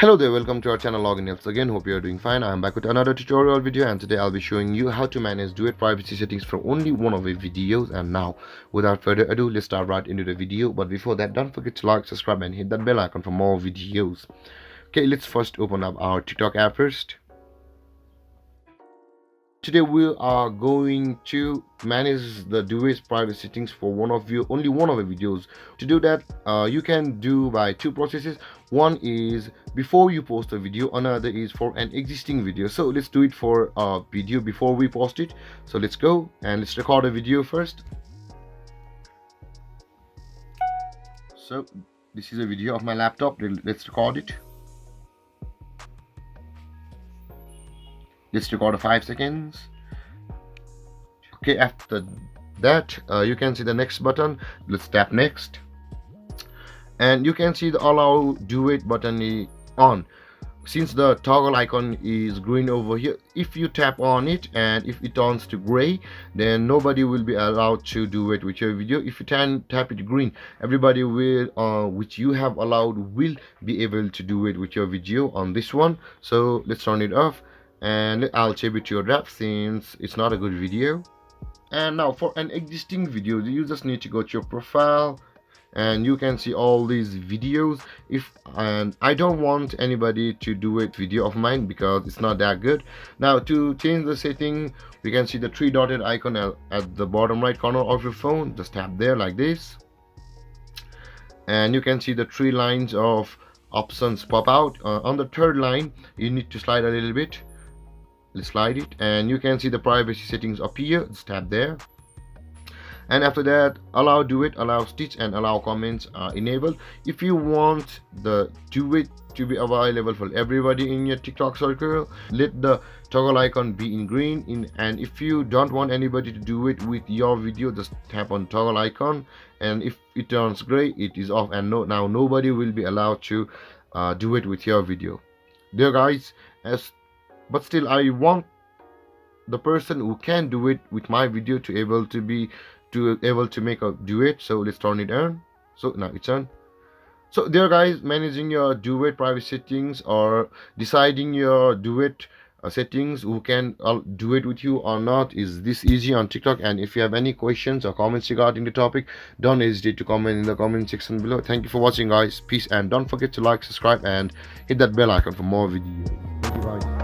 Hello there, welcome to our channel Login Helps again. Hope you are doing fine. I am back with another tutorial video, and today I'll be showing you how to manage Duet privacy settings from only one of the videos. And now, without further ado, let's start right into the video. But before that, don't forget to like, subscribe and hit that bell icon for more videos. Okay, let's first open up our TikTok app first. Today we are going to manage the Duet privacy settings for only one of the videos. To do that, you can do by two processes. One is before you post a video, another is for an existing video. So let's do it for a video before we post it. So let's go and let's record a video first. So this is a video of my laptop. Let's record it. Let's record 5 seconds. Okay, after that you can see the next button. Let's tap next, and you can see the allow Duet button on. Since the toggle icon is green over here, if you tap on it and if it turns to gray, then nobody will be allowed to do it with your video. If you tap it green, everybody will which you have allowed will be able to do it with your video on this one. So let's turn it off, and I'll change it to your draft since it's not a good video. And now for an existing video, you just need to go to your profile and you can see all these videos. And I don't want anybody to do a video of mine because it's not that good. Now to change the setting, we can see the three dotted icon at the bottom right corner of your phone. Just tap there like this, and you can see the three lines of options pop out. On the third line, you need to slide a little bit. Let's slide it, and you can see the privacy settings appear. Just tap there, and after that, allow Duet, allow stitch and allow comments are enabled. If you want the Duet to be available for everybody in your TikTok circle, let the toggle icon be in green. And if you don't want anybody to do it with your video, just tap on toggle icon, and if it turns gray, it is off, and now nobody will be allowed to do it with your video. There guys, but still I want the person who can do it with my video to able to make a Duet. So let's turn it on. So now it's on. So there guys, managing your Duet privacy settings or deciding your Duet settings, who can do it with you or not, is this easy on TikTok. And if you have any questions or comments regarding the topic, don't hesitate to comment in the comment section below. Thank you for watching guys. Peace, and don't forget to like, subscribe and hit that bell icon for more videos. Thank you guys.